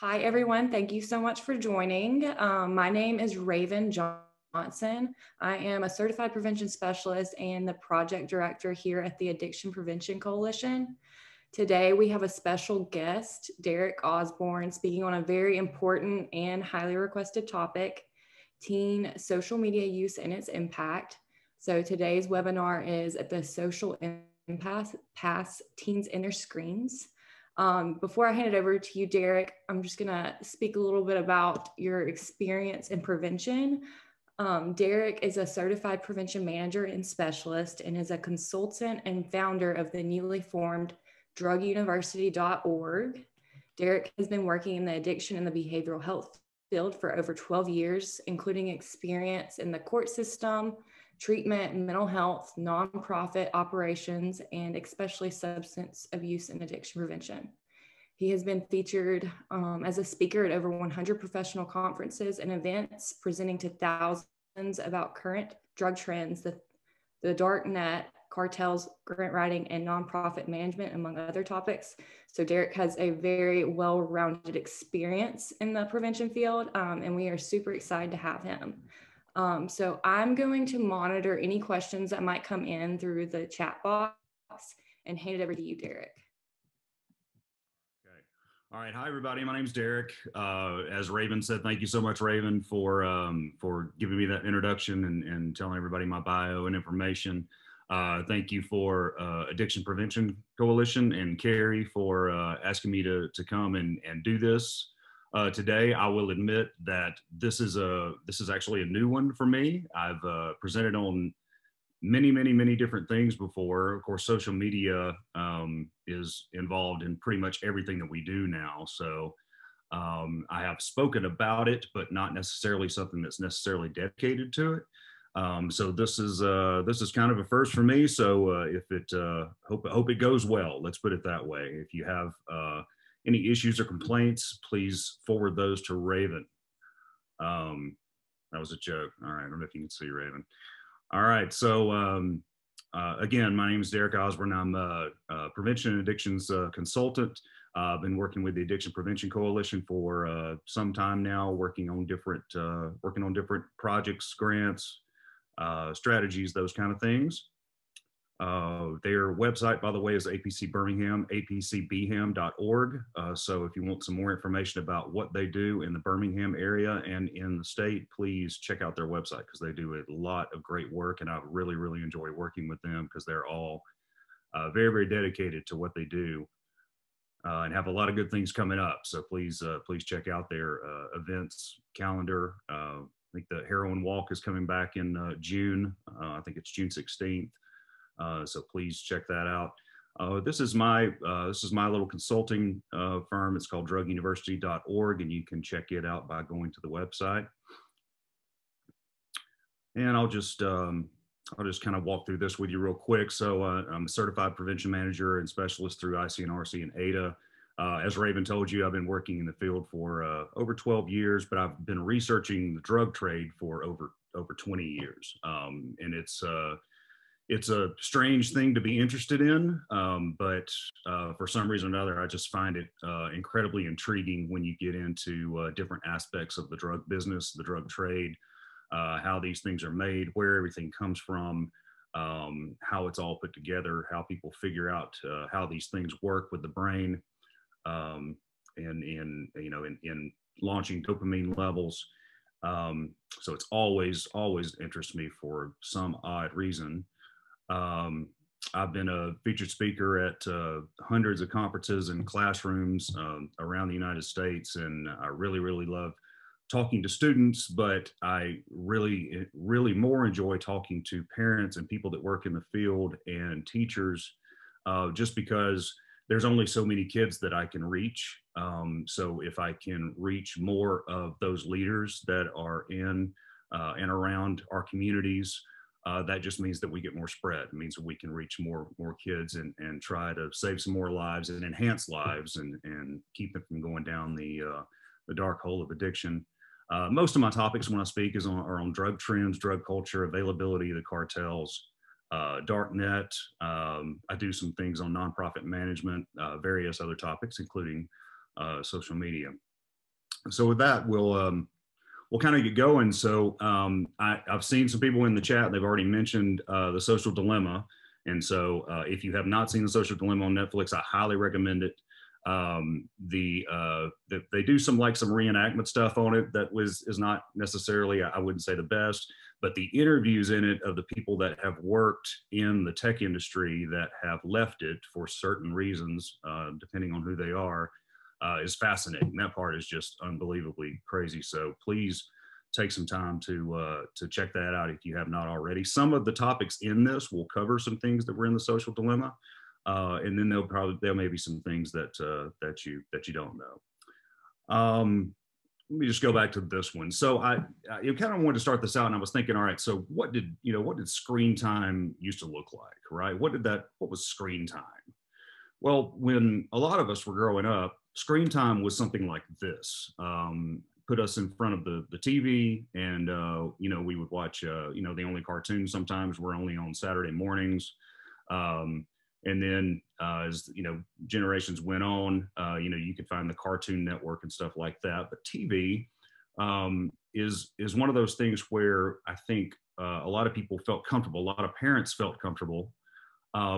Hi, everyone. Thank you so much for joining. My name is Raven Johnson. I am a certified prevention specialist and the project director here at the Addiction Prevention Coalition. Today, we have a special guest, Derek Osborne, speaking on a very important and highly requested topic, teen social media use and its impact. So today's webinar is at the social impasse teens and their screens. Before I hand it over to you, Derek, I'm just going to speak a little bit about your experience in prevention. Derek is a certified prevention manager and specialist and is a consultant and founder of the newly formed druguniversity.org. Derek has been working in the addiction and the behavioral health field for over 12 years, including experience in the court system, treatment, mental health, nonprofit operations, and especially substance abuse and addiction prevention. He has been featured as a speaker at over 100 professional conferences and events, presenting to thousands about current drug trends, the dark net, cartels, grant writing, and nonprofit management, among other topics. So Derek has a very well-rounded experience in the prevention field, and we are super excited to have him. So I'm going to monitor any questions that might come in through the chat box and hand it over to you, Derek. Okay. All right. Hi, everybody. My name's Derek. As Raven said, thank you so much, Raven, for giving me that introduction and telling everybody my bio and information. Thank you for Addiction Prevention Coalition and Carrie for asking me to come and do this. Today, I will admit that this is actually a new one for me. I've presented on many different things before. Of course, social media is involved in pretty much everything that we do now. So I have spoken about it, but not necessarily something that's necessarily dedicated to it. So this is kind of a first for me. So hope it goes well. Let's put it that way. If you have any issues or complaints, please forward those to Raven. That was a joke. All right, I don't know if you can see Raven. All right, so again, my name is Derek Osborne. I'm a prevention and addictions consultant. I've been working with the Addiction Prevention Coalition for some time now, working on different projects, grants, strategies, those kind of things. Their website, by the way, is APC Birmingham, apcbham.org. So if you want some more information about what they do in the Birmingham area and in the state, please check out their website because they do a lot of great work, and I really enjoy working with them because they're all very dedicated to what they do and have a lot of good things coming up. So please check out their events calendar. I think the Heroin Walk is coming back in June. I think it's June 16th. So please check that out. This is my little consulting firm. It's called druguniversity.org, and you can check it out by going to the website. And I'll just kind of walk through this with you real quick. So I'm a certified prevention manager and specialist through ICNRC and ADA. As Raven told you, I've been working in the field for over 12 years, but I've been researching the drug trade for over 20 years. And it's a strange thing to be interested in, but for some reason or another, I just find it incredibly intriguing when you get into different aspects of the drug business, the drug trade, how these things are made, where everything comes from, how it's all put together, how people figure out how these things work with the brain, and in launching dopamine levels. So it's always interests me for some odd reason. I've been a featured speaker at hundreds of conferences and classrooms around the United States, and I really love talking to students, but I really more enjoy talking to parents and people that work in the field and teachers, just because there's only so many kids that I can reach. So if I can reach more of those leaders that are in and around our communities, that just means that we get more spread. It means that we can reach more kids and try to save some more lives and enhance lives and keep them from going down the dark hole of addiction. Most of my topics when I speak are on drug trends, drug culture, availability of the cartels, dark net. I do some things on nonprofit management, various other topics, including social media. So with that, we'll kind of get going. So I've seen some people in the chat, they've already mentioned The Social Dilemma. And so if you have not seen The Social Dilemma on Netflix, I highly recommend it. They do some reenactment stuff on it that is not necessarily, I wouldn't say the best, but the interviews in it of the people that have worked in the tech industry that have left it for certain reasons, depending on who they are, is fascinating. That part is just unbelievably crazy. So please take some time to check that out if you have not already. Some of the topics in this will cover some things that were in The Social Dilemma, and then there may be some things that you don't know. Let me just go back to this one. So I kind of wanted to start this out, and I was thinking, all right, so what did screen time used to look like, right? What was screen time? Well, when a lot of us were growing up, screen time was something like this. Put us in front of the TV, and we would watch the only cartoons sometimes were only on Saturday mornings. And then as generations went on, you could find the Cartoon Network and stuff like that. But TV is one of those things where I think a lot of people felt comfortable. A lot of parents felt comfortable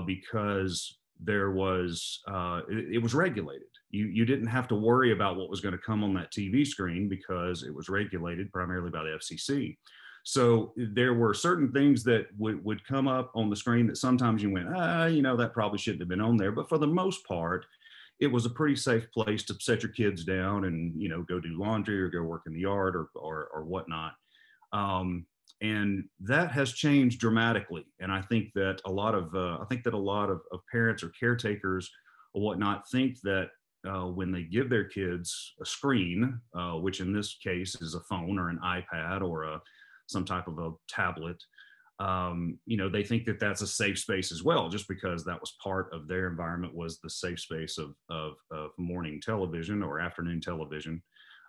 because there was it was regulated. You didn't have to worry about what was going to come on that TV screen because it was regulated primarily by the FCC. So there were certain things that would come up on the screen that sometimes you went, that probably shouldn't have been on there. But for the most part, it was a pretty safe place to set your kids down and, go do laundry or go work in the yard or whatnot. And that has changed dramatically. And I think that a lot of parents or caretakers or whatnot think that when they give their kids a screen, which in this case is a phone or an iPad or some type of a tablet, they think that that's a safe space as well, just because that was part of their environment, was the safe space of morning television or afternoon television.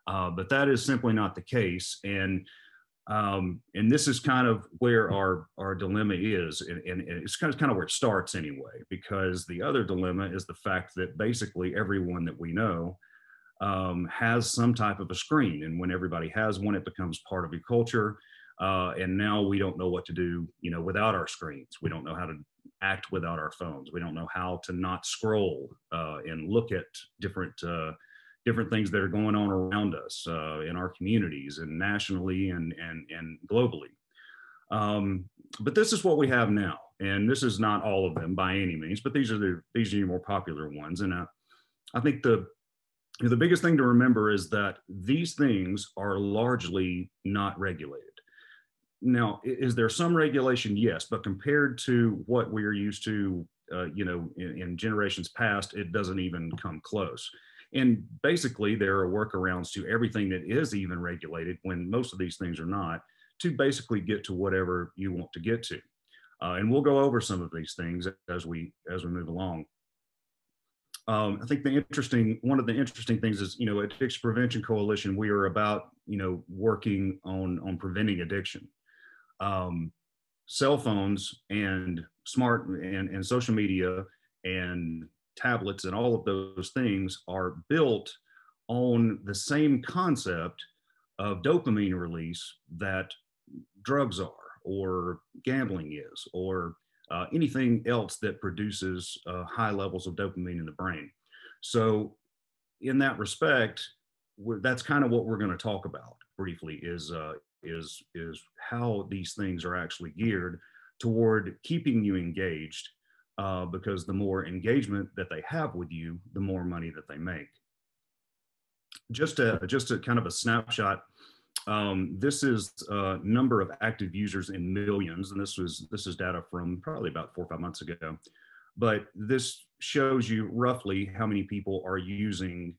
But that is simply not the case. And this is kind of where our dilemma is. And it's kind of where it starts anyway, because the other dilemma is the fact that basically everyone that we know has some type of a screen. And when everybody has one, it becomes part of your culture. And now we don't know what to do, without our screens. We don't know how to act without our phones. We don't know how to not scroll and look at different things that are going on around us in our communities and nationally and globally. But this is what we have now, and this is not all of them by any means, but these are your more popular ones. And I think the biggest thing to remember is that these things are largely not regulated. Now, is there some regulation? Yes, but compared to what we're used to, in generations past, it doesn't even come close. And basically, there are workarounds to everything that is even regulated, when most of these things are not, to basically get to whatever you want to get to. And we'll go over some of these things as we move along. I think one of the interesting things is, Addiction Prevention Coalition, we are about, working on preventing addiction. Cell phones and smart and social media and tablets and all of those things are built on the same concept of dopamine release that drugs are, or gambling is, or anything else that produces high levels of dopamine in the brain. So in that respect, that's kind of what we're going to talk about briefly, is how these things are actually geared toward keeping you engaged, because the more engagement that they have with you, the more money that they make. Just a kind of a snapshot. This is number of active users in millions, and this is data from probably about 4 or 5 months ago. But this shows you roughly how many people are using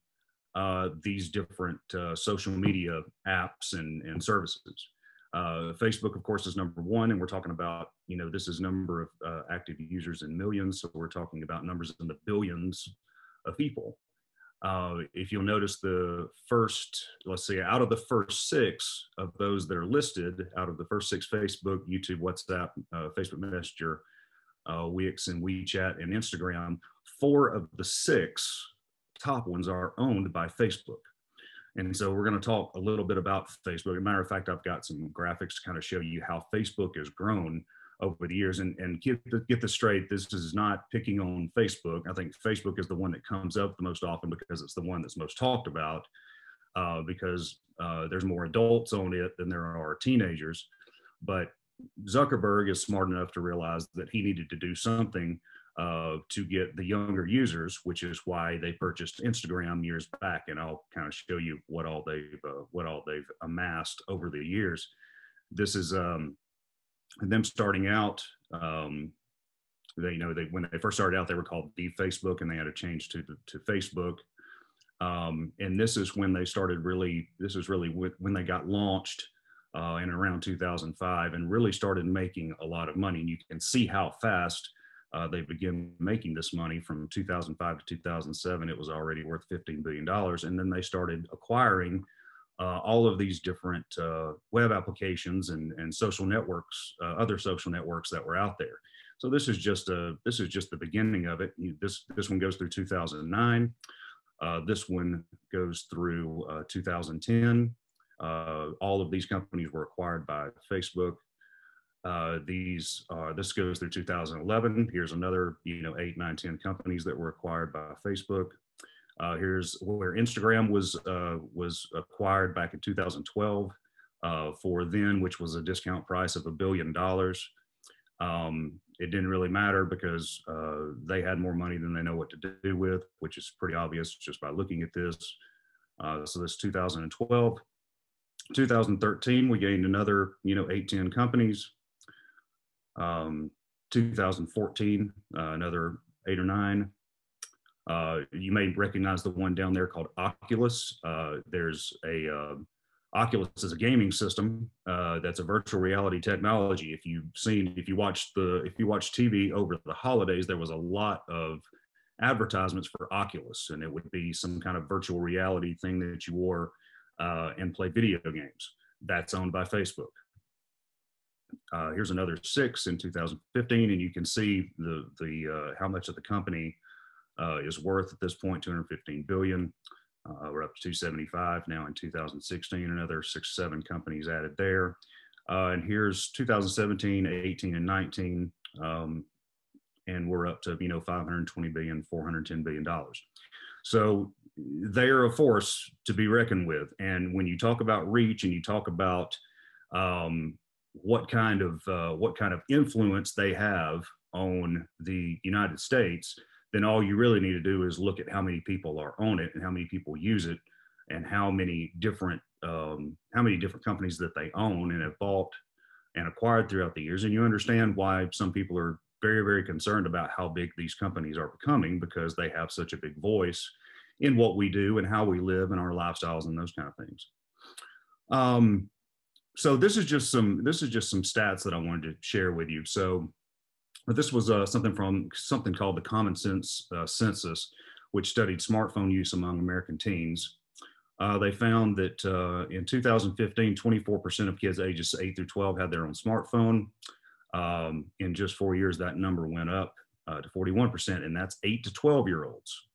these different social media apps and services. Facebook, of course, is number one, and we're talking about, this is number of active users in millions, so we're talking about numbers in the billions of people. If you'll notice, the first, let's say, out of the first 6 of those that are listed, out of the first 6, Facebook, YouTube, WhatsApp, Facebook Messenger, Wix and WeChat and Instagram, 4 of the 6 top ones are owned by Facebook. And so we're going to talk a little bit about Facebook. As a matter of fact, I've got some graphics to kind of show you how Facebook has grown over the years. And get this straight, this is not picking on Facebook. I think Facebook is the one that comes up the most often because it's the one that's most talked about, because there's more adults on it than there are teenagers. But Zuckerberg is smart enough to realize that he needed to do something to get the younger users, which is why they purchased Instagram years back. And I'll kind of show you what all they've amassed over the years. This is them starting out. They when they first started out, they were called the Facebook, and they had to change to Facebook. And this is when they started really. This is really when they got launched in around 2005, and really started making a lot of money. And you can see how fast they began making this money. From 2005 to 2007, it was already worth $15 billion. And then they started acquiring all of these different web applications and social networks, other social networks that were out there. So this is just the beginning of it. This one goes through 2009. This one goes through 2010. All of these companies were acquired by Facebook. This goes through 2011. Here's another 8, 9, 10 companies that were acquired by Facebook. Here's where Instagram was acquired back in 2012 for then, which was a discount price of $1 billion. It didn't really matter because they had more money than they know what to do with, which is pretty obvious just by looking at this. So this 2012. 2013, we gained another 8, 10 companies. 2014, another 8 or 9. You may recognize the one down there called Oculus. There's a Oculus is a gaming system that's a virtual reality technology. If you watch TV over the holidays, there was a lot of advertisements for Oculus, and it would be some kind of virtual reality thing that you wore and play video games. That's owned by Facebook. Here's another 6 in 2015, and you can see the how much of the company is worth at this point, 215 billion. We're up to 275 now in 2016. Another 6, 7 companies added there. And here's 2017, 18, and 19, and we're up to 520 billion, 410 billion dollars. So they are a force to be reckoned with. And when you talk about reach and you talk about what kind of influence they have on the United States, then all you really need to do is look at how many people are on it and how many people use it, and how many different companies that they own and have bought and acquired throughout the years. And you understand why some people are very, very concerned about how big these companies are becoming, because they have such a big voice in what we do and how we live and our lifestyles and those kind of things. So this is just some stats that I wanted to share with you. So this was something called the Common Sense Census, which studied smartphone use among American teens. They found that in 2015, 24% of kids ages 8 through 12 had their own smartphone. In just 4 years, that number went up to 41%, and that's 8 to 12-year-olds.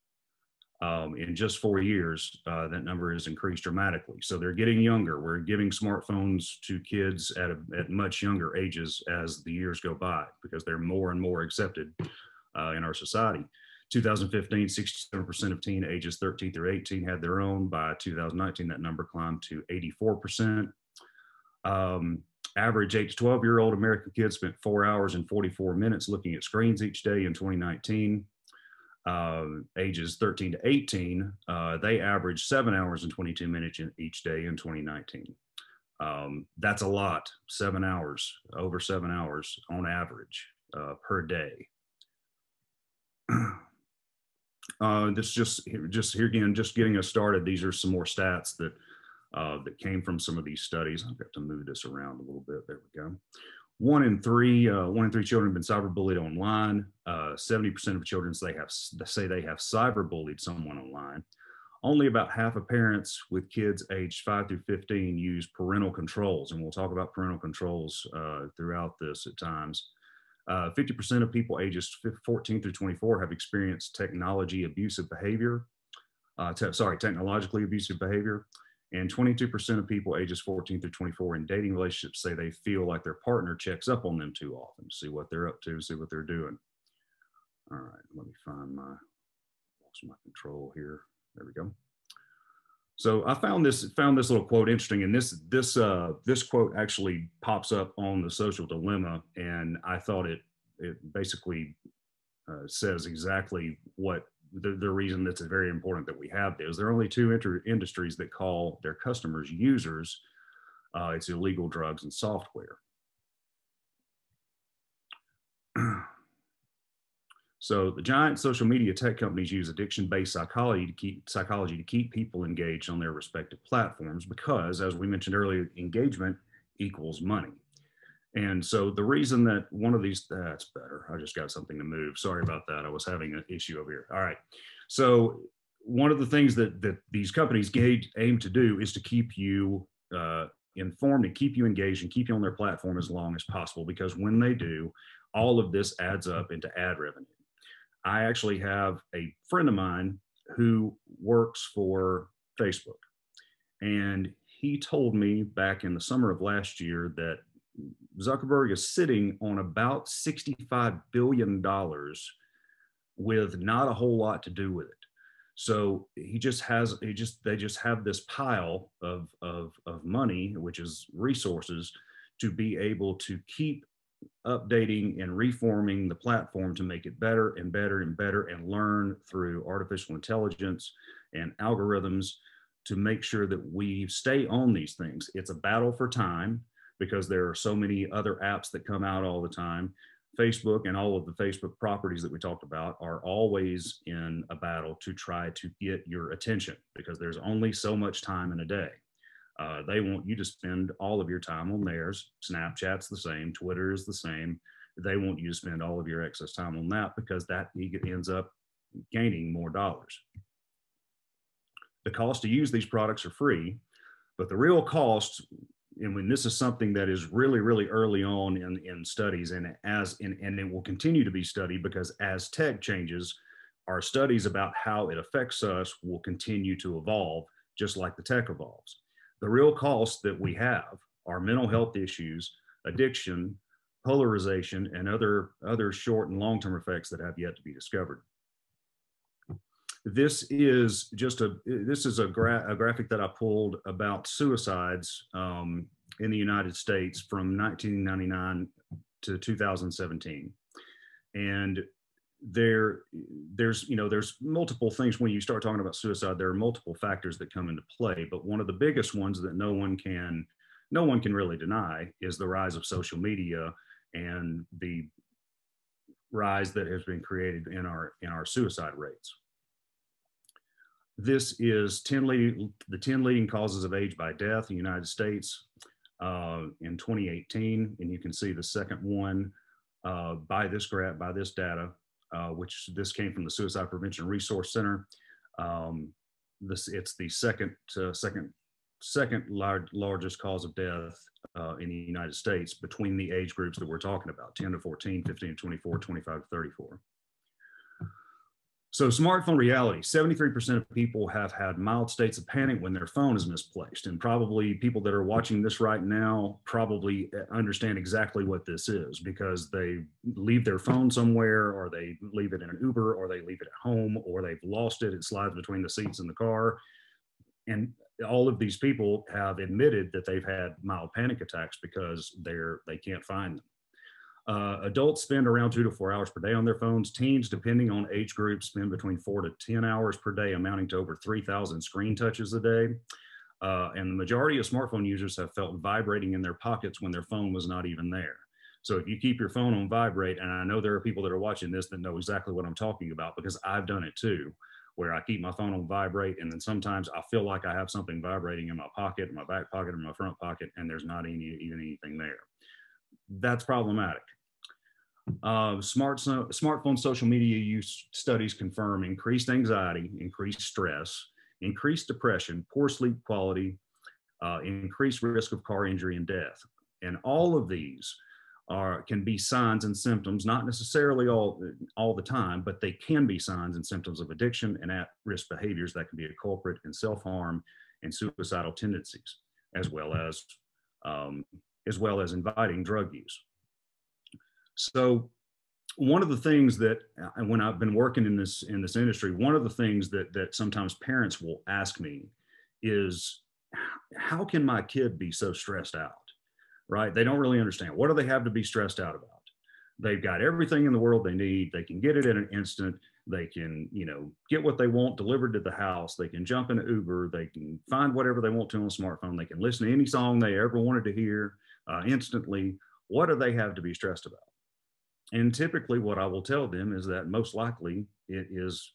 In just 4 years, that number has increased dramatically. So they're getting younger. We're giving smartphones to kids at much younger ages as the years go by, because they're more and more accepted in our society. 2015, 67% of teen ages 13 through 18 had their own. By 2019, that number climbed to 84%. Average 8 to 12-year-old American kids spent 4 hours and 44 minutes looking at screens each day in 2019. Ages 13 to 18, they averaged 7 hours and 22 minutes each day in 2019. That's a lot, 7 hours, over 7 hours on average per day. This just here again, just getting us started. These are some more stats that came from some of these studies. I've got to move this around a little bit. There we go. 1 in 3 children have been cyberbullied online. 70% of children say they have cyberbullied someone online. Only about half of parents with kids aged 5 through 15 use parental controls, and we'll talk about parental controls throughout this at times. 50% of people ages 14 through 24 have experienced technologically abusive behavior. And 22% of people ages 14 through 24 in dating relationships say they feel like their partner checks up on them too often, see what they're up to, see what they're doing. All right, let me find lost my control here. There we go. So I found this little quote interesting, and this quote actually pops up on the Social Dilemma, and I thought it basically says exactly what the reason that's very important that we have this. There are only two industries that call their customers users. It's illegal drugs and software. So the giant social media tech companies use addiction-based psychology to keep people engaged on their respective platforms because, as we mentioned earlier, engagement equals money. And so the reason that one of these, that's better. I just got something to move. Sorry about that. I was having an issue over here. All right. So one of the things that these companies aim to do is to keep you informed and keep you engaged and keep you on their platform as long as possible, because when they do, all of this adds up into ad revenue. I actually have a friend of mine who works for Facebook, and he told me back in the summer of last year that Zuckerberg is sitting on about $65 billion with not a whole lot to do with it. So they just have this pile of money, which is resources, to be able to keep updating and reforming the platform to make it better and better and better, and learn through artificial intelligence and algorithms to make sure that we stay on these things. It's a battle for time because there are so many other apps that come out all the time. Facebook and all of the Facebook properties that we talked about are always in a battle to try to get your attention, because there's only so much time in a day. They want you to spend all of your time on theirs. Snapchat's the same. Twitter is the same. They want you to spend all of your excess time on that because that ends up gaining more dollars. The cost to use these products are free, but the real cost, and when this is something that is really, really early on in studies, and it will continue to be studied, because as tech changes, our studies about how it affects us will continue to evolve, just like the tech evolves. The real costs that we have are mental health issues, addiction, polarization, and other short and long-term effects that have yet to be discovered. This is a graphic that I pulled about suicides in the United States from 1999 to 2017, and there's multiple things. When you start talking about suicide, there are multiple factors that come into play, but one of the biggest ones that no one can really deny is the rise of social media and the rise that has been created in our suicide rates. This is the 10 leading causes of age by death in the United States in 2018, and you can see the second one by this data. Which this came from the Suicide Prevention Resource Center. It's the second largest cause of death in the United States between the age groups that we're talking about: 10 to 14, 15 to 24, 25 to 34. So smartphone reality: 73% of people have had mild states of panic when their phone is misplaced. And probably people that are watching this right now probably understand exactly what this is, because they leave their phone somewhere, or they leave it in an Uber, or they leave it at home, or they've lost it. It slides between the seats in the car. And all of these people have admitted that they've had mild panic attacks because they can't find them. Adults spend around 2 to 4 hours per day on their phones. Teens, depending on age group, spend between 4 to 10 hours per day, amounting to over 3,000 screen touches a day. And the majority of smartphone users have felt vibrating in their pockets when their phone was not even there. So if you keep your phone on vibrate, and I know there are people that are watching this that know exactly what I'm talking about, because I've done it too, where I keep my phone on vibrate, and then sometimes I feel like I have something vibrating in my pocket, in my back pocket, in my front pocket, and there's not even anything there. That's problematic. Smartphone social media use studies confirm increased anxiety, increased stress, increased depression, poor sleep quality, increased risk of car injury and death. And all of these can be signs and symptoms, not necessarily all the time, but they can be signs and symptoms of addiction and at-risk behaviors that can be a culprit in self-harm and suicidal tendencies, as well as inviting drug use. So one of the things that when I've been working in this industry, one of the things that sometimes parents will ask me is, how can my kid be so stressed out? Right? They don't really understand. What do they have to be stressed out about? They've got everything in the world they need. They can get it in an instant. They can, get what they want delivered to the house. They can jump in an Uber. They can find whatever they want to on a smartphone. They can listen to any song they ever wanted to hear instantly. What do they have to be stressed about? And typically what I will tell them is that most likely it is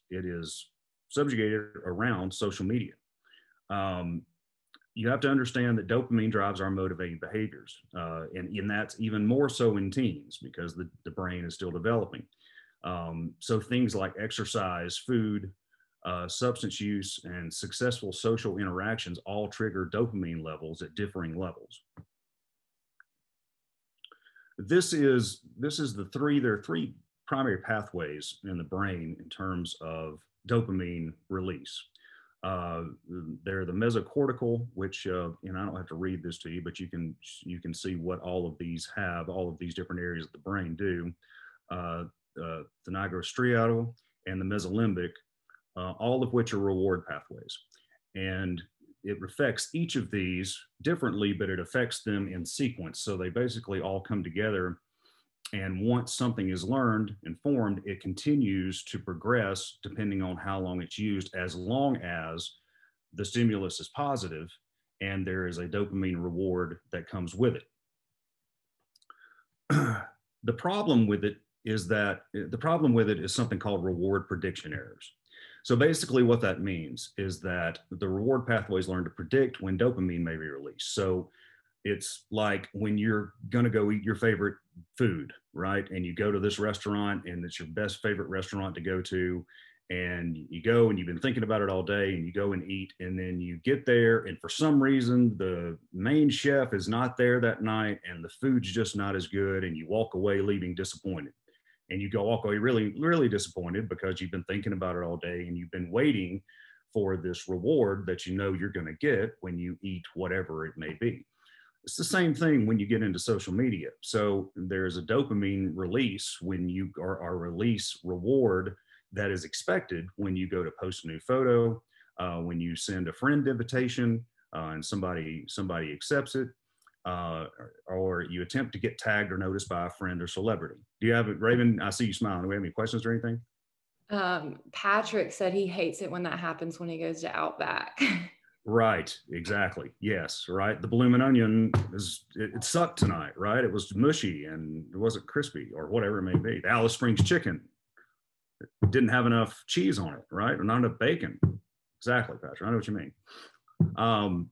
subjugated around social media. You have to understand that dopamine drives our motivating behaviors. And that's even more so in teens because the brain is still developing. So things like exercise, food, substance use, and successful social interactions all trigger dopamine levels at differing levels. There are three primary pathways in the brain in terms of dopamine release. They're the mesocortical, which, and I don't have to read this to you, but you can see what all of these different areas of the brain do. The nigrostriatal and the mesolimbic, all of which are reward pathways. And it affects each of these differently, but it affects them in sequence. So they basically all come together. And once something is learned and formed, it continues to progress depending on how long it's used, as long as the stimulus is positive and there is a dopamine reward that comes with it. The problem with it is something called reward prediction errors. So basically what that means is that the reward pathways learn to predict when dopamine may be released. So it's like when you're going to go eat your favorite food, right? And you go to this restaurant and it's your best favorite restaurant to go to. And you go and you've been thinking about it all day and you go and eat. And then you get there and for some reason, the main chef is not there that night and the food's just not as good. And you walk away leaving disappointed. And you walk away really, really disappointed because you've been thinking about it all day and you've been waiting for this reward that you know you're going to get when you eat whatever it may be. It's the same thing when you get into social media. So there's a dopamine release when you are release reward that is expected when you go to post a new photo, when you send a friend invitation and somebody accepts it, or you attempt to get tagged or noticed by a friend or celebrity. Do you have it, Raven? I see you smiling. Do we have any questions or anything? Patrick said he hates it when that happens when he goes to Outback. Right, exactly. Yes, right. The bloomin' onion it sucked tonight, right? It was mushy and it wasn't crispy or whatever it may be. The Alice Springs chicken, it didn't have enough cheese on it, right? Or not enough bacon. Exactly, Patrick. I know what you mean.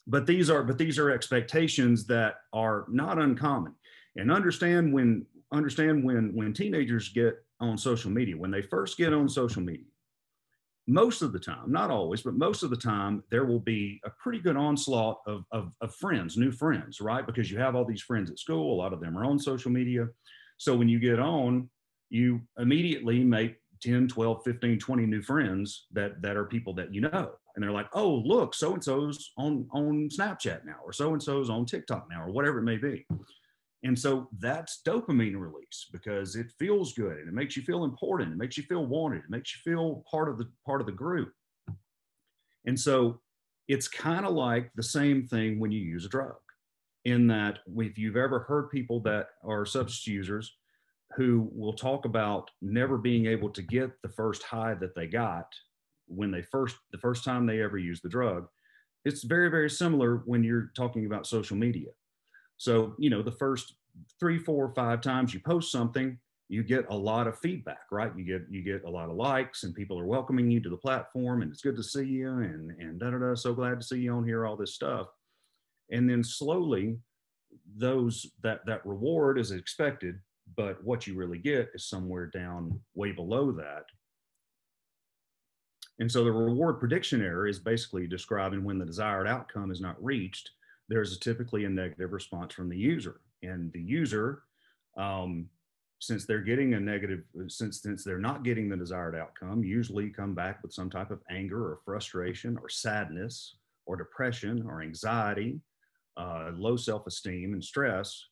But these are expectations that are not uncommon. And understand when teenagers get on social media, when they first get on social media, most of the time, not always, but most of the time, there will be a pretty good onslaught of friends, new friends, right? Because you have all these friends at school, a lot of them are on social media. So when you get on, you immediately make 10, 12, 15, 20 new friends that are people that you know. And they're like, oh, look, so-and-so's on Snapchat now, or so-and-so's on TikTok now, or whatever it may be. And so that's dopamine release because it feels good and it makes you feel important. It makes you feel wanted. It makes you feel part of the group. And so it's kind of like the same thing when you use a drug, in that if you've ever heard people that are substance users who will talk about never being able to get the first high that they got when the first time they ever used the drug, it's very, very similar when you're talking about social media. So, the first 3, 4, 5 times you post something, you get a lot of feedback, right? You get a lot of likes and people are welcoming you to the platform and it's good to see you and so glad to see you on here, all this stuff. And then slowly that reward is expected, but what you really get is somewhere down way below that. And so the reward prediction error is basically describing when the desired outcome is not reached, there's typically a negative response from the user. And the user, since they're not getting the desired outcome, usually come back with some type of anger or frustration or sadness or depression or anxiety, low self-esteem and stress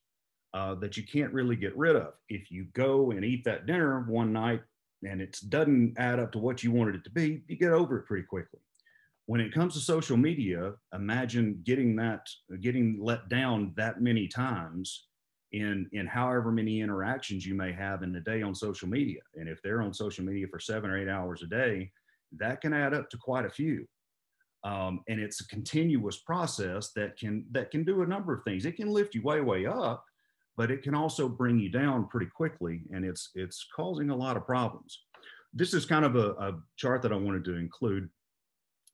that you can't really get rid of. If you go and eat that dinner one night and it doesn't add up to what you wanted it to be, you get over it pretty quickly. When it comes to social media, imagine getting let down that many times in however many interactions you may have in a day on social media. And if they're on social media for 7 or 8 hours a day, that can add up to quite a few. And it's a continuous process that can do a number of things. It can lift you way up, but it can also bring you down pretty quickly, and it's causing a lot of problems. This is kind of a chart that I wanted to include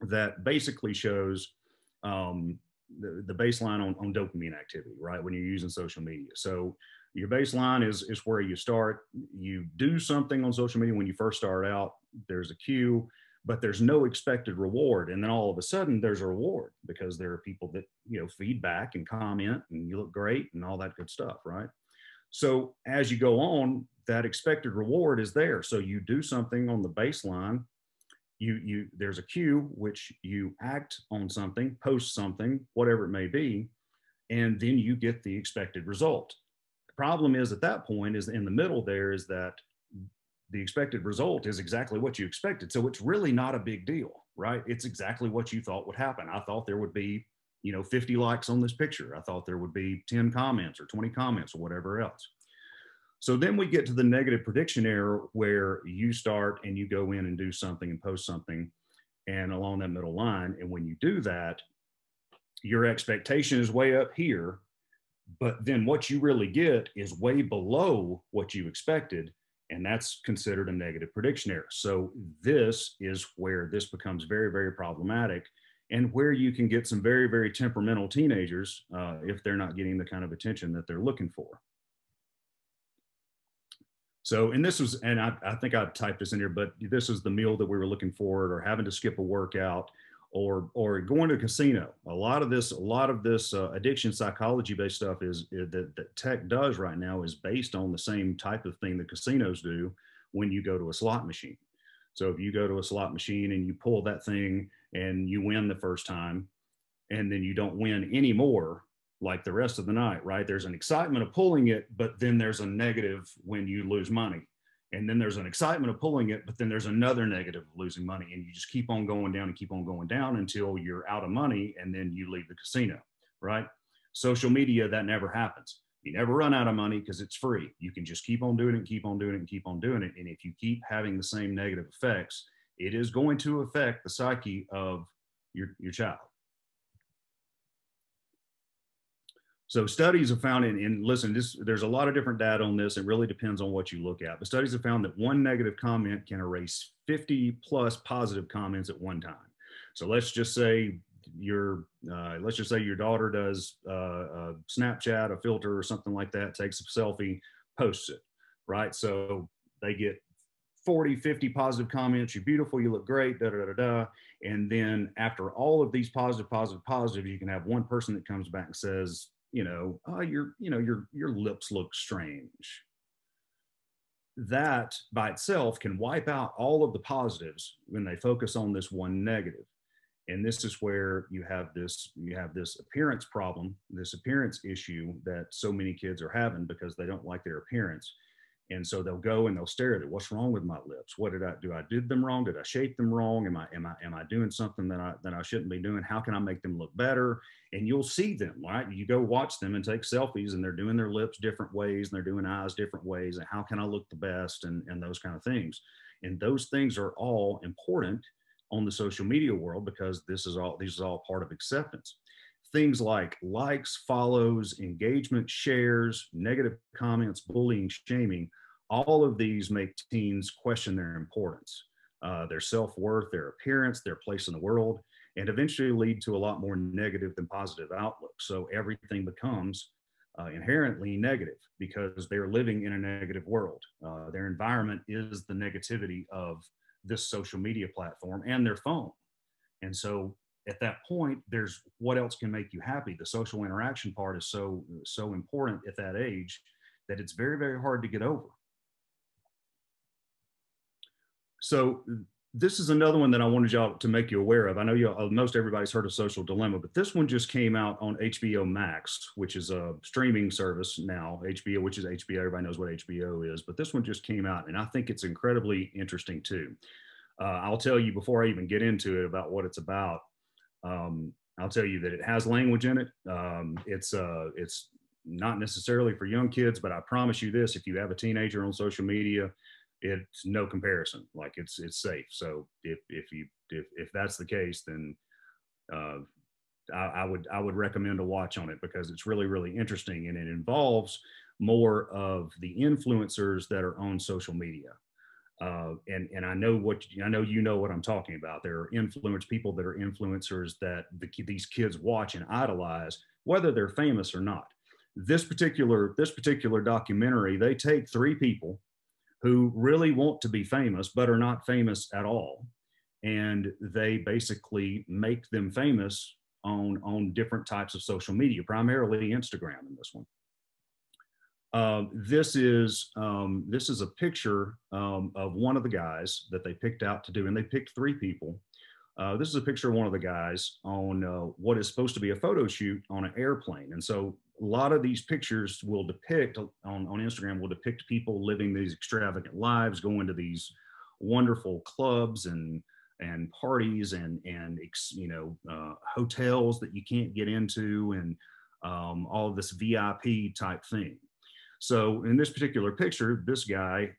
that basically shows the baseline on dopamine activity, right, when you're using social media. So your baseline is where you start. You do something on social media when you first start out, there's a cue, but there's no expected reward. And then all of a sudden there's a reward because there are people that, feedback and comment and you look great and all that good stuff, right? So as you go on, that expected reward is there. So you do something on the baseline, there's a cue, which you act on something, post something, whatever it may be, and then you get the expected result. The problem is at that point is in the middle there is that the expected result is exactly what you expected. So it's really not a big deal, right? It's exactly what you thought would happen. I thought there would be, 50 likes on this picture. I thought there would be 10 comments or 20 comments or whatever else. So then we get to the negative prediction error where you start and you go in and do something and post something and along that middle line. And when you do that, your expectation is way up here, but then what you really get is way below what you expected. And that's considered a negative prediction error. So this is where this becomes very, very problematic and where you can get some very, very temperamental teenagers if they're not getting the kind of attention that they're looking for. So, and this was, and I think I typed this in here, but this is the meal that we were looking for, or having to skip a workout, or going to a casino. A lot of this addiction psychology based stuff that tech does right now is based on the same type of thing that casinos do when you go to a slot machine. So if you go to a slot machine and you pull that thing and you win the first time, and then you don't win anymore, like the rest of the night, right? There's an excitement of pulling it, but then there's a negative when you lose money. And then there's an excitement of pulling it, but then there's another negative of losing money. And you just keep on going down and keep on going down until you're out of money and then you leave the casino, right? Social media, that never happens. You never run out of money because it's free. You can just keep on doing it and keep on doing it and keep on doing it. And if you keep having the same negative effects, it is going to affect the psyche of your child. So studies have found, and listen, there's a lot of different data on this. It really depends on what you look at. But studies have found that one negative comment can erase 50 plus positive comments at one time. So let's just say your daughter does a Snapchat, a filter or something like that, takes a selfie, posts it, right? So they get 40, 50 positive comments. You're beautiful. You look great, da, da, da, da. And then after all of these positive, you can have one person that comes back and says, oh, your lips look strange. That by itself can wipe out all of the positives when they focus on this one negative. And this is where you have this appearance problem, this appearance issue that so many kids are having because they don't like their appearance. And so they'll go and they'll stare at it. What's wrong with my lips? What did I do? I did them wrong. Did I shape them wrong? Am I doing something that I shouldn't be doing? How can I make them look better? And you'll see them, right? You go watch them and take selfies and they're doing their lips different ways and they're doing eyes different ways. And how can I look the best and those kind of things. And those things are all important on the social media world because these is all part of acceptance. Things like likes, follows, engagement, shares, negative comments, bullying, shaming, all of these make teens question their importance, their self-worth, their appearance, their place in the world, and eventually lead to a lot more negative than positive outlook. So everything becomes inherently negative because they're living in a negative world. Their environment is the negativity of this social media platform and their phone. And so at that point, there's what else can make you happy. The social interaction part is so important at that age that it's very, very hard to get over. So This is another one that I wanted y'all to make you aware of. I know most everybody's heard of Social Dilemma, but this one just came out on HBO Max, which is a streaming service now. HBO, which is HBO, everybody knows what HBO is, but this one just came out, and I think it's incredibly interesting too. I'll tell you before I even get into it about what it's about. I'll tell you that it has language in it. It's not necessarily for young kids, but I promise you this: if you have a teenager on social media, it's no comparison. Like it's safe. So if that's the case, then uh, I would recommend a watch on it, because it's really, really interesting, and it involves more of the influencers that are on social media. And I know you know what I'm talking about. There are people that are influencers that these kids watch and idolize, whether they're famous or not. This particular documentary, they take three people who really want to be famous but are not famous at all, and they basically make them famous on different types of social media, primarily Instagram in this one. This is a picture of one of the guys that they picked out to do, and they picked three people. This is a picture of one of the guys on what is supposed to be a photo shoot on an airplane. And so a lot of these pictures will depict on Instagram, will depict people living these extravagant lives, going to these wonderful clubs and parties and hotels that you can't get into, and all of this VIP type thing. So in this particular picture, this guy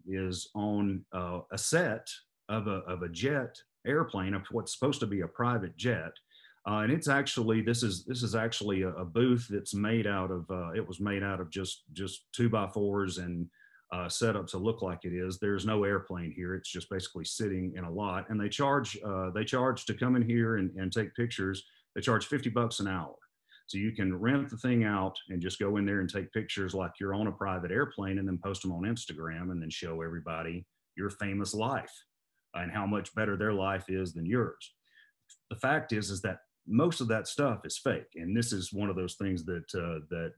is on a set of a jet airplane, of what's supposed to be a private jet. And it's actually, this is actually a booth that's made out of, it was made out of just 2x4s and set up to look like it is. There's no airplane here. It's just basically sitting in a lot. And they charge to come in here and take pictures. They charge $50 an hour. So you can rent the thing out and just go in there and take pictures like you're on a private airplane, and then post them on Instagram, and then show everybody your famous life and how much better their life is than yours. The fact is that most of that stuff is fake, and this is one of those things that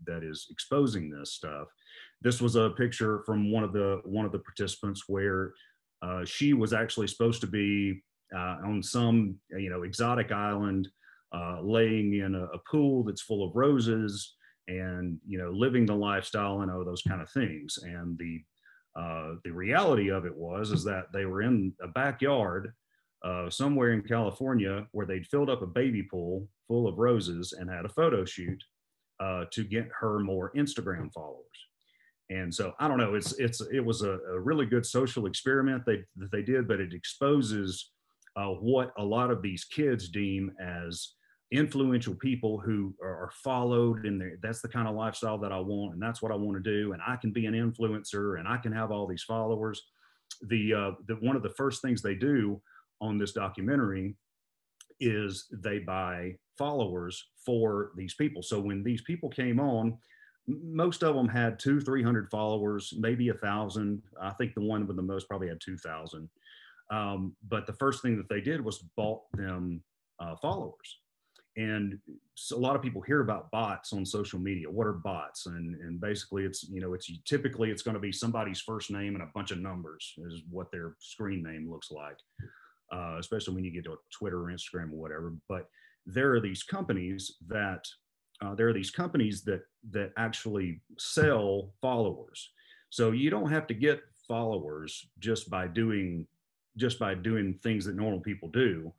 that is exposing this stuff. This was a picture from one of the participants where she was actually supposed to be on some exotic island, laying in a pool that's full of roses, and living the lifestyle and all those kind of things. And the reality of it is that they were in a backyard somewhere in California, where they'd filled up a baby pool full of roses and had a photo shoot to get her more Instagram followers. And so I don't know, it was a really good social experiment that they did, but it exposes what a lot of these kids deem as influential people who are followed, and that's the kind of lifestyle that I want, and that's what I want to do, and I can be an influencer, and I can have all these followers. The one of the first things they do on this documentary is they buy followers for these people. So when these people came on, most of them had 200-300 followers, maybe 1,000. I think the one with the most probably had 2,000. But the first thing that they did was bought them followers. And so a lot of people hear about bots on social media. What are bots? And basically it's typically it's going to be somebody's first name and a bunch of numbers is what their screen name looks like, especially when you get to Twitter or Instagram or whatever. But there are these companies that actually sell followers. So you don't have to get followers just by doing things that normal people do.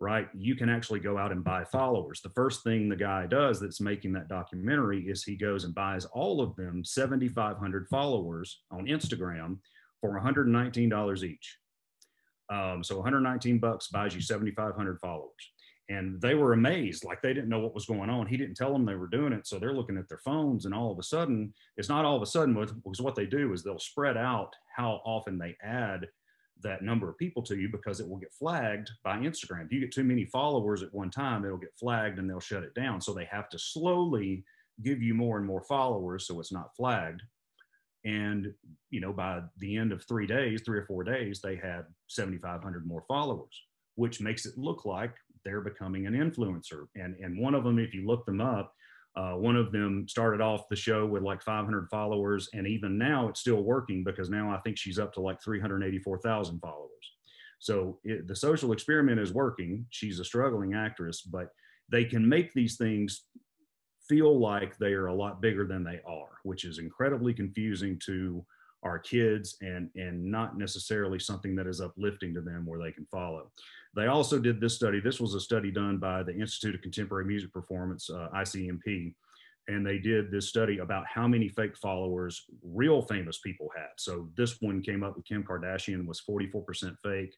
Right? You can actually go out and buy followers. The first thing the guy does that's making that documentary is he goes and buys all of them 7,500 followers on Instagram for $119 each. So $119 buys you 7,500 followers. And they were amazed, like they didn't know what was going on. He didn't tell them they were doing it. So they're looking at their phones, and all of a sudden, it's not all of a sudden, because what they do is they'll spread out how often they add that number of people to you, because it will get flagged by Instagram. If you get too many followers at one time, it'll get flagged and they'll shut it down. So they have to slowly give you more and more followers so it's not flagged. And by the end of 3 or 4 days, they had 7,500 more followers, which makes it look like they're becoming an influencer. And one of them, if you look them up, one of them started off the show with like 500 followers, and even now it's still working, because now I think she's up to like 384,000 followers. So the social experiment is working. She's a struggling actress, but they can make these things feel like they are a lot bigger than they are, which is incredibly confusing to our kids and not necessarily something that is uplifting to them where they can follow. They also did this study. This was a study done by the Institute of Contemporary Music Performance, ICMP, and they did this study about how many fake followers real famous people had. So this one came up with Kim Kardashian was 44% fake.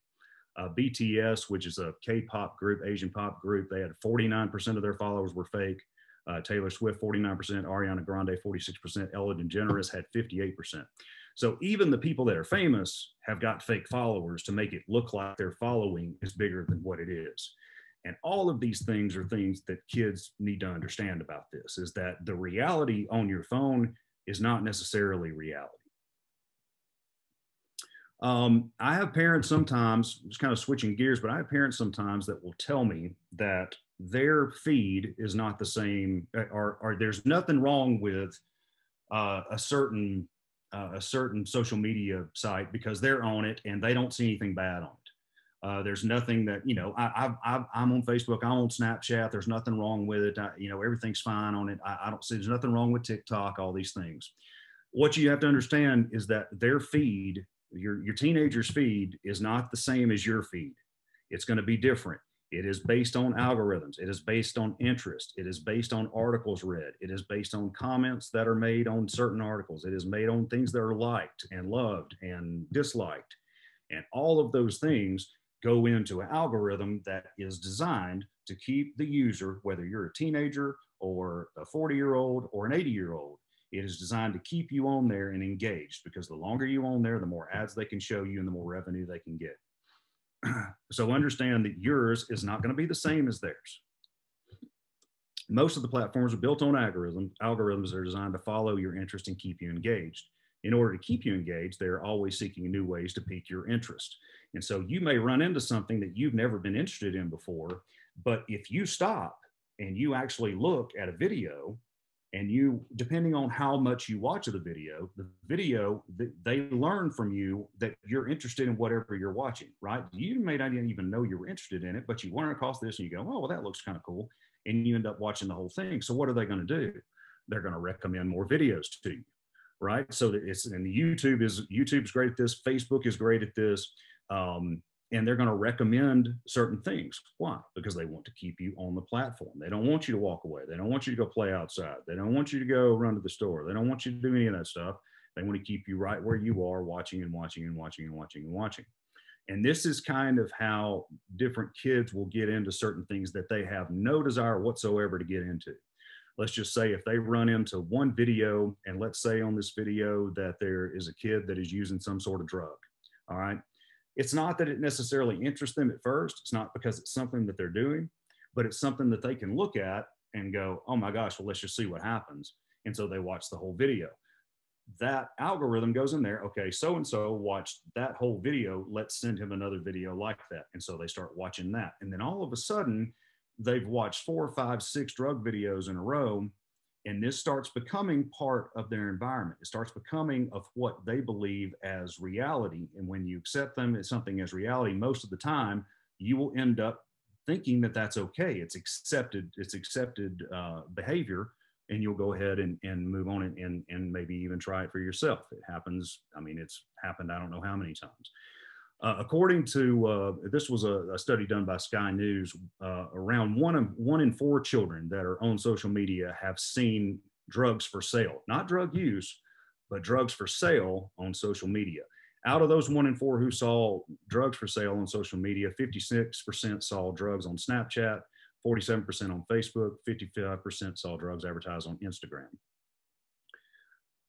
BTS, which is a K-pop group, Asian pop group, they had 49% of their followers were fake. Taylor Swift, 49%, Ariana Grande, 46%, Ellen DeGeneres had 58%. So even the people that are famous have got fake followers to make it look like their following is bigger than what it is. And all of these things are things that kids need to understand about this, is that the reality on your phone is not necessarily reality. I have parents sometimes, just kind of switching gears, but I have parents sometimes that will tell me that their feed is not the same, or there's nothing wrong with a certain social media site because they're on it and they don't see anything bad on it. There's nothing that, you know, I'm on Facebook, I'm on Snapchat, there's nothing wrong with it. You know, everything's fine on it. I don't see, there's nothing wrong with TikTok, all these things. What you have to understand is that their feed, your teenager's feed is not the same as your feed. It's going to be different. It is based on algorithms. It is based on interest. It is based on articles read. It is based on comments that are made on certain articles. It is made on things that are liked and loved and disliked. And all of those things go into an algorithm that is designed to keep the user, whether you're a teenager or a 40-year-old or an 80-year-old, it is designed to keep you on there and engaged, because the longer you on there, the more ads they can show you and the more revenue they can get. So understand that yours is not going to be the same as theirs. Most of the platforms are built on algorithms. Algorithms are designed to follow your interest and keep you engaged. In order to keep you engaged, they're always seeking new ways to pique your interest. And so you may run into something that you've never been interested in before, but if you stop and you actually look at a video, and you, depending on how much you watch of the video, they learn from you that you're interested in whatever you're watching, right? You may not even know you were interested in it, but you run across this and you go, oh, well, that looks kind of cool. And you end up watching the whole thing. So what are they going to do? They're going to recommend more videos to you, right? So that it's, and YouTube's great at this. Facebook is great at this. And they're going to recommend certain things. Why? Because they want to keep you on the platform. They don't want you to walk away. They don't want you to go play outside. They don't want you to go run to the store. They don't want you to do any of that stuff. They want to keep you right where you are, watching and watching and watching and watching and watching. And this is kind of how different kids will get into certain things that they have no desire whatsoever to get into. Let's just say if they run into one video, and let's say on this video that there is a kid that is using some sort of drug, all right? It's not that it necessarily interests them at first. It's not because it's something that they're doing, but it's something that they can look at and go, oh my gosh, well, let's just see what happens. And so they watch the whole video. That algorithm goes in there. Okay, so-and-so watched that whole video. Let's send him another video like that. And so they start watching that. And then all of a sudden, they've watched 4, 5, 6 drug videos in a row. And this starts becoming part of their environment. It starts becoming of what they believe as reality. And when you accept them as something as reality, most of the time, you will end up thinking that that's okay. It's accepted behavior, and you'll go ahead and move on and maybe even try it for yourself. It happens. I mean, it's happened I don't know how many times. According to, this was a study done by Sky News, around one in 4 children that are on social media have seen drugs for sale, not drug use, but drugs for sale on social media. Out of those 1 in 4 who saw drugs for sale on social media, 56% saw drugs on Snapchat, 47% on Facebook, 55% saw drugs advertised on Instagram.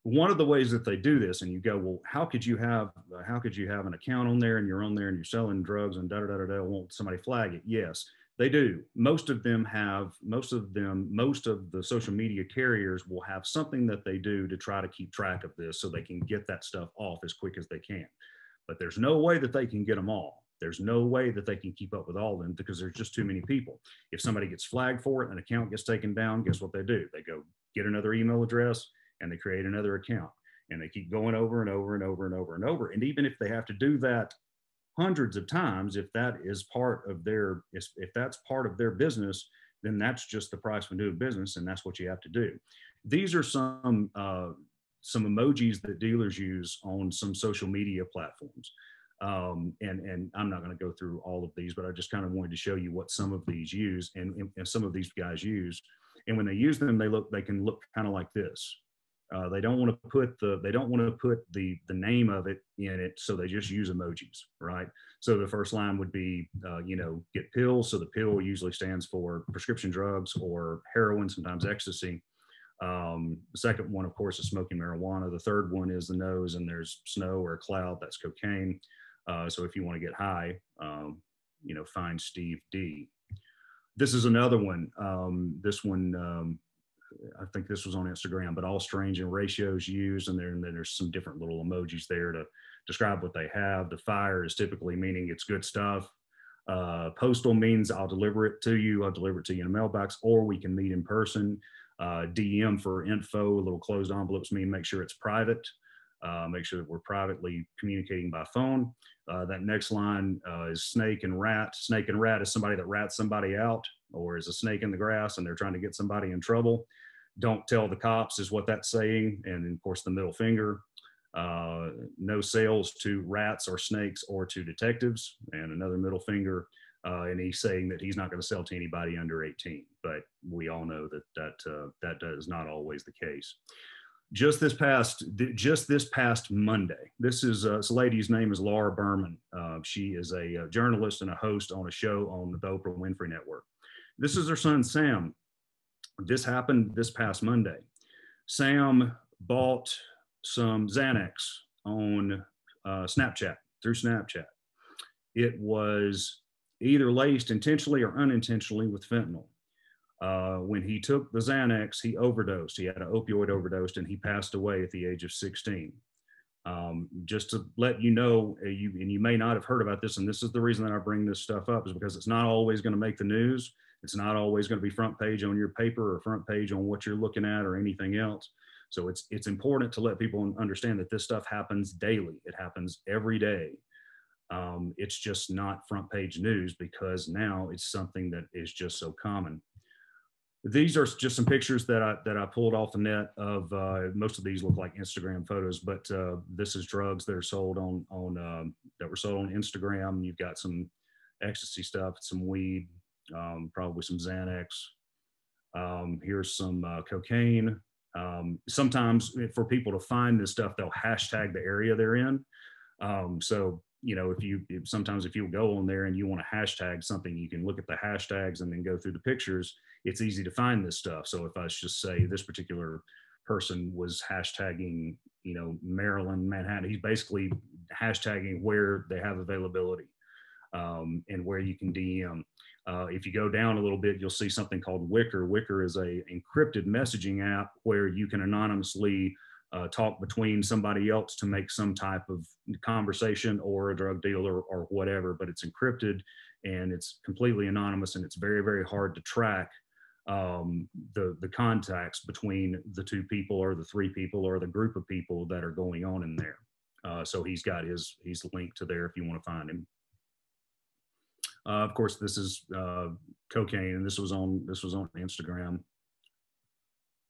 One of the ways that they do this, and you go, well, how could you have an account on there and you're on there and you're selling drugs and won't somebody flag it? Yes, they do. Most of the social media carriers will have something that they do to try to keep track of this so they can get that stuff off as quick as they can. But there's no way that they can get them all. There's no way that they can keep up with all of them because there's just too many people. If somebody gets flagged for it, an account gets taken down, guess what they do? They go get another email address and they create another account, and they keep going over and over and over and over and over. And even if they have to do that hundreds of times. If that is part of their, if that's part of their business, then that's just the price for doing business, and that's what you have to do. These are some emojis that dealers use on some social media platforms. And I'm not going to go through all of these, but I just kind of wanted to show you what some of these use and some of these guys use. And when they use them, they can look kind of like this. They don't want to put the name of it in it, so they just use emojis, right? So the first line would be, get pills. So the pill usually stands for prescription drugs or heroin, sometimes ecstasy. The second one, of course, is smoking marijuana. The third one is the nose, and there's snow or a cloud. That's cocaine. So if you want to get high, find Steve D. This is another one. This one, I think this was on Instagram, but all strange and ratios used, and then there's some different little emojis there to describe what they have. The fire is typically meaning it's good stuff. Postal means I'll deliver it to you. I'll deliver it to you in a mailbox, or we can meet in person. DM for info, little closed envelopes mean make sure it's private. Make sure that we're privately communicating by phone. That next line is snake and rat. Snake and rat is somebody that rats somebody out, or is a snake in the grass and they're trying to get somebody in trouble. Don't tell the cops is what that's saying. And of course, the middle finger. No sales to rats or snakes or to detectives, and another middle finger. And he's saying that he's not going to sell to anybody under 18. But we all know that is not always the case. Just this past Monday, this lady's name is Laura Berman. She is a journalist and a host on a show on the Oprah Winfrey Network. This is her son, Sam. This happened this past Monday. Sam bought some Xanax on Snapchat, through Snapchat. It was either laced intentionally or unintentionally with fentanyl. When he took the Xanax, he overdosed. He had an opioid overdose, and he passed away at the age of 16. Just to let you know, and you may not have heard about this, and this is the reason that I bring this stuff up, is because it's not always going to make the news. It's not always going to be front page on your paper or front page on what you're looking at or anything else. So it's important to let people understand that this stuff happens daily. It happens every day. It's just not front page news because now it's something that is just so common. These are just some pictures that I pulled off the net of, most of these look like Instagram photos, but this is drugs that are sold that were sold on Instagram. You've got some ecstasy stuff, some weed, probably some Xanax. Here's some cocaine. Sometimes for people to find this stuff, they'll hashtag the area they're in. So sometimes if you go on there and you want to hashtag something, you can look at the hashtags and then go through the pictures. It's easy to find this stuff. So if I just say this particular person was hashtagging, Maryland, Manhattan, he's basically hashtagging where they have availability, and where you can DM. If you go down a little bit, you'll see something called Wicker. Wicker is a encrypted messaging app where you can anonymously talk between somebody else to make some type of conversation, or a drug dealer or whatever, but it's encrypted and it's completely anonymous, and it's very, very hard to track the contacts between the two people or the three people or the group of people that are going on in there. So he's linked to there if you want to find him. Of course, this is cocaine, and this was on Instagram.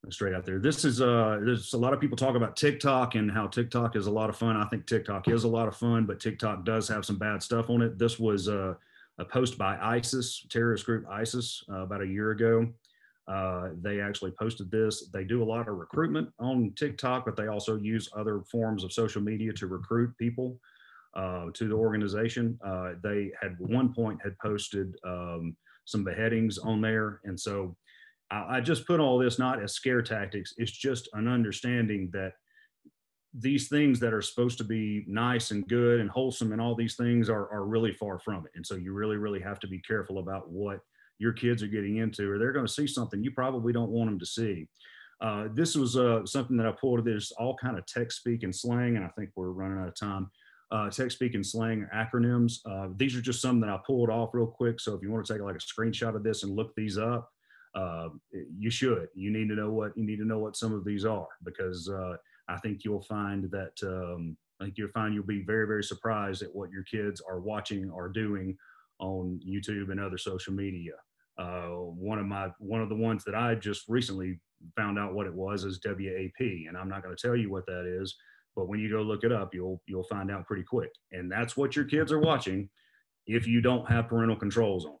Straight out there. This is there's a lot of people talk about TikTok and how TikTok is a lot of fun. I think TikTok is a lot of fun, but TikTok does have some bad stuff on it. This was a post by ISIS, terrorist group ISIS, about a year ago. They actually posted this. They do a lot of recruitment on TikTok, but they also use other forms of social media to recruit people to the organization. They had one point had posted some beheadings on there, and so I just put all this not as scare tactics. It's just an understanding that these things that are supposed to be nice and good and wholesome and all these things are really far from it. And so you really, really have to be careful about what your kids are getting into, or they're going to see something you probably don't want them to see. This was something that I pulled. There's all kind of text speak and slang, and I think we're running out of time. Text speak and slang acronyms. These are just some that I pulled off real quick. So if you want to take like a screenshot of this and look these up, you should. You need to know what some of these are, because I think you'll find that I think you'll find you'll be very, very surprised at what your kids are watching or doing on YouTube and other social media. One of the ones that I just recently found out what it was is WAP, and I'm not going to tell you what that is, but when you go look it up, you'll find out pretty quick. And that's what your kids are watching if you don't have parental controls on.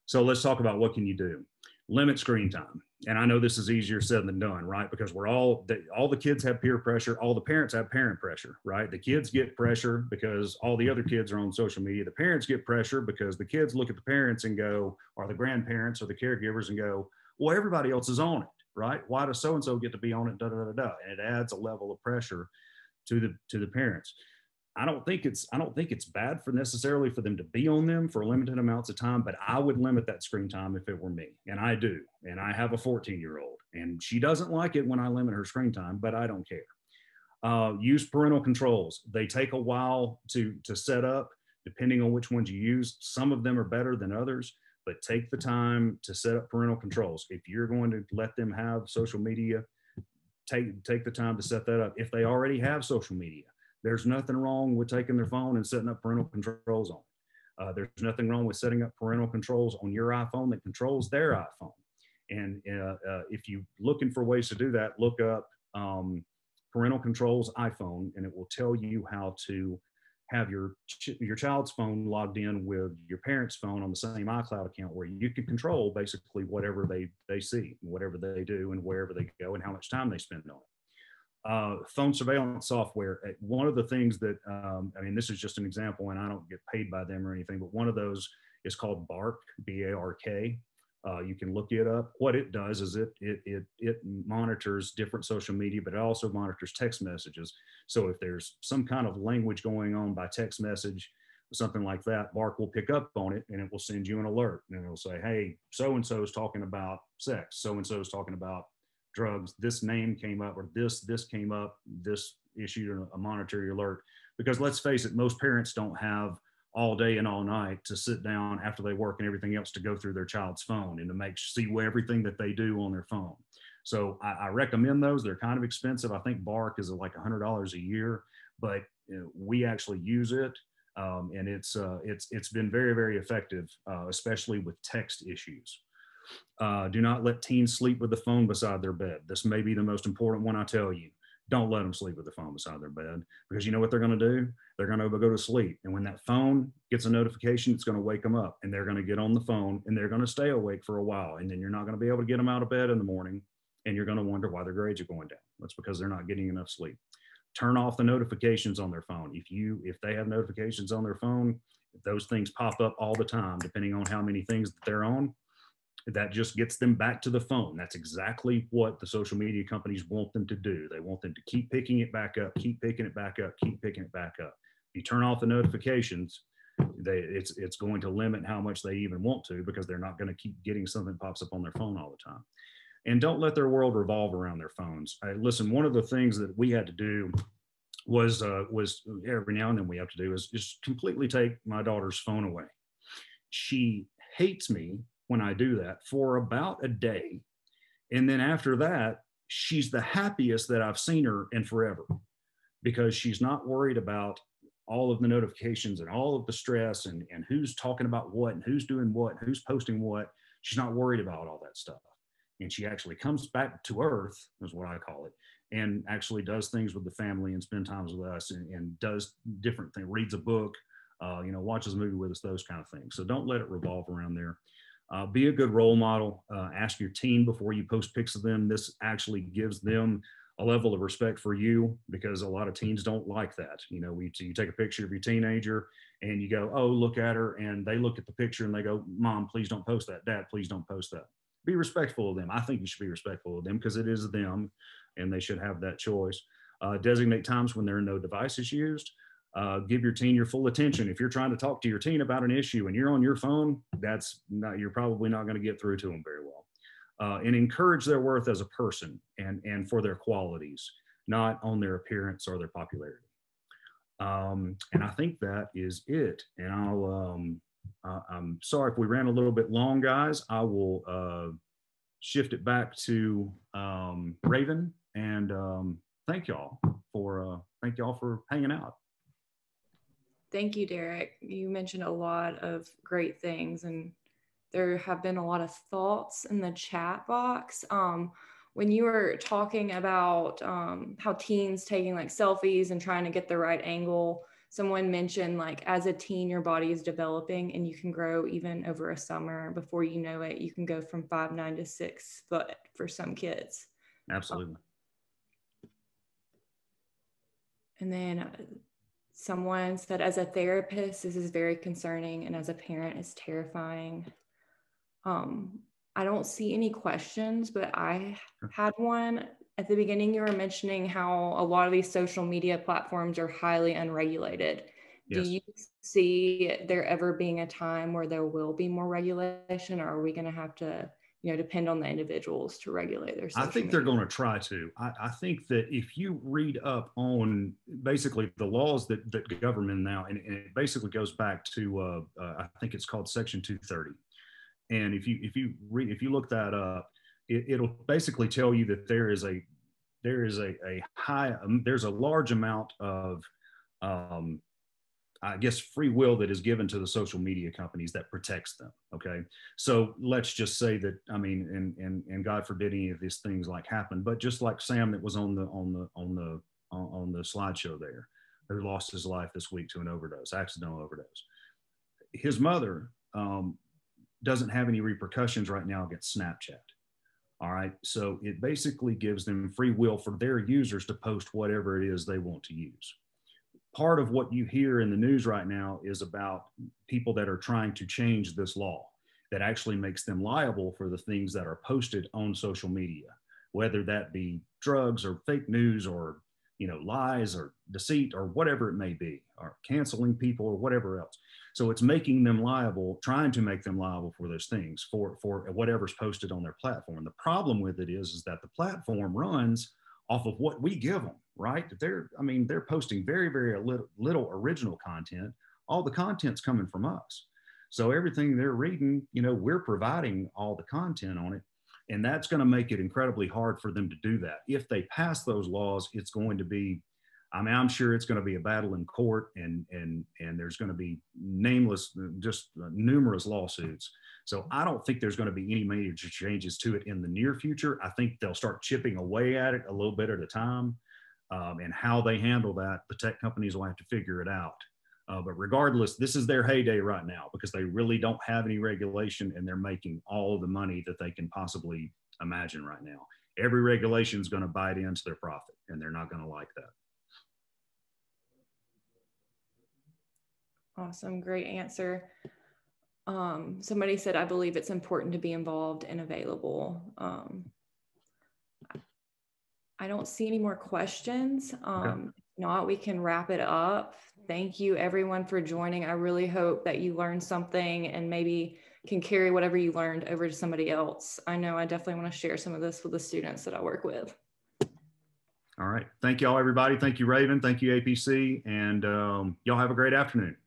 So let's talk about what can you do. Limit screen time. And I know this is easier said than done, right? Because all the kids have peer pressure, all the parents have parent pressure, right? The kids get pressure because all the other kids are on social media. The parents get pressure because the kids look at the parents and go, or the grandparents or the caregivers and go, well, everybody else is on it, right? Why does so-and-so get to be on it? Da, da, da, da. And it adds a level of pressure to the parents. I don't think it's bad for necessarily for them to be on them for limited amounts of time, but I would limit that screen time if it were me. And I do. And I have a 14-year-old and she doesn't like it when I limit her screen time, but I don't care. Use parental controls. They take a while to set up depending on which ones you use. Some of them are better than others, but take the time to set up parental controls. If you're going to let them have social media, take the time to set that up. If they already have social media, there's nothing wrong with taking their phone and setting up parental controls on it. There's nothing wrong with setting up parental controls on your iPhone that controls their iPhone. And if you're looking for ways to do that, look up parental controls iPhone, and it will tell you how to have your child's phone logged in with your parents' phone on the same iCloud account, where you can control basically whatever they see, whatever they do, and wherever they go, and how much time they spend on it. Phone surveillance software. One of the things that, I mean, this is just an example and I don't get paid by them or anything, but one of those is called Bark, B-A-R-K. You can look it up. What it does is it monitors different social media, but it also monitors text messages. So if there's some kind of language going on by text message, something like that, Bark will pick up on it and it will send you an alert. And it'll say, hey, so-and-so is talking about sex. So-and-so is talking about drugs. This name came up, or this came up, this issued a monetary alert. Because let's face it, most parents don't have all day and all night to sit down after they work and everything else to go through their child's phone and to see everything that they do on their phone. So I recommend those. They're kind of expensive. I think Bark is like $100 a year, but we actually use it. And it's been very, very effective, especially with text issues. Do not let teens sleep with the phone beside their bed. This may be the most important one I tell you. Don't let them sleep with the phone beside their bed, because you know what they're going to do? They're going to go to sleep. And when that phone gets a notification, it's going to wake them up, and they're going to get on the phone and they're going to stay awake for a while. And then you're not going to be able to get them out of bed in the morning, and you're going to wonder why their grades are going down. That's because they're not getting enough sleep. Turn off the notifications on their phone. If they have notifications on their phone, those things pop up all the time, depending on how many things that they're on. That just gets them back to the phone. That's exactly what the social media companies want them to do. They want them to keep picking it back up, keep picking it back up, keep picking it back up. If you turn off the notifications, it's going to limit how much they even want to, because they're not going to keep getting something that pops up on their phone all the time. And don't let their world revolve around their phones. Listen, one of the things that we had to do was every now and then we have to do is just completely take my daughter's phone away. She hates me when I do that for about a day. And then after that, she's the happiest that I've seen her in forever, because she's not worried about all of the notifications and all of the stress and who's talking about what and who's doing what, and who's posting what. She's not worried about all that stuff. And she actually comes back to earth, is what I call it, and actually does things with the family and spend times with us and does different things, reads a book, watches a movie with us, those kind of things. So don't let it revolve around there. Be a good role model. Ask your teen before you post pics of them. This actually gives them a level of respect for you, because a lot of teens don't like that. You take a picture of your teenager and you go, oh, look at her. And they look at the picture and they go, Mom, please don't post that. Dad, please don't post that. Be respectful of them. I think you should be respectful of them, because it is them and they should have that choice. Designate times when there are no devices used. Give your teen your full attention. If you're trying to talk to your teen about an issue and you're on your phone, you're probably not going to get through to them very well. And encourage their worth as a person and for their qualities, not on their appearance or their popularity. And I think that is it. And I'm sorry if we ran a little bit long, guys. I will shift it back to Raven, and thank y'all for thank y'all for hanging out. Thank you, Derek. You mentioned a lot of great things, and there have been a lot of thoughts in the chat box. When you were talking about how teens taking like selfies and trying to get the right angle, someone mentioned like as a teen, your body is developing and you can grow even over a summer. Before you know it, you can go from 5'9" to 6 foot for some kids. Absolutely. And then someone said, as a therapist, this is very concerning, and as a parent, it's terrifying. I don't see any questions, but I had one. At the beginning, you were mentioning how a lot of these social media platforms are highly unregulated. Yes. Do you see there ever being a time where there will be more regulation, or are we going to have to, depend on the individuals to regulate their social I think media? they're going to try to. I think that if you read up on basically the laws that govern them now, and it basically goes back to, I think it's called Section 230. And if you look that up, it'll basically tell you that there's a large amount of, I guess, free will that is given to the social media companies that protects them. Okay. So let's just say that, I mean, and God forbid any of these things like happen, but just like Sam that was on the slideshow there, who lost his life this week to an accidental overdose. His mother doesn't have any repercussions right now against Snapchat. All right. So it basically gives them free will for their users to post whatever it is they want to use. Part of what you hear in the news right now is about people that are trying to change this law that actually makes them liable for the things that are posted on social media, whether that be drugs or fake news or, lies or deceit or whatever it may be, or canceling people or whatever else. So it's making them liable, trying to make them liable for those things, for whatever's posted on their platform. The problem with it is that the platform runs off of what we give them, right? They're posting very, very little original content. All the content's coming from us. So everything they're reading, we're providing all the content on it. And that's going to make it incredibly hard for them to do that. If they pass those laws, it's going to be, I'm sure it's going to be a battle in court, and there's going to be numerous lawsuits. So I don't think there's going to be any major changes to it in the near future. I think they'll start chipping away at it a little bit at a time. And how they handle that, the tech companies will have to figure it out. But regardless, this is their heyday right now because they really don't have any regulation, and they're making all of the money that they can possibly imagine right now. Every regulation is going to bite into their profit, and they're not going to like that. Awesome. Great answer. Somebody said, I believe it's important to be involved and available. I don't see any more questions. Okay. If not, we can wrap it up. Thank you everyone for joining. I really hope that you learned something and maybe can carry whatever you learned over to somebody else. I know I definitely want to share some of this with the students that I work with. All right. Thank y'all, everybody. Thank you, Raven. Thank you, APC. And y'all have a great afternoon.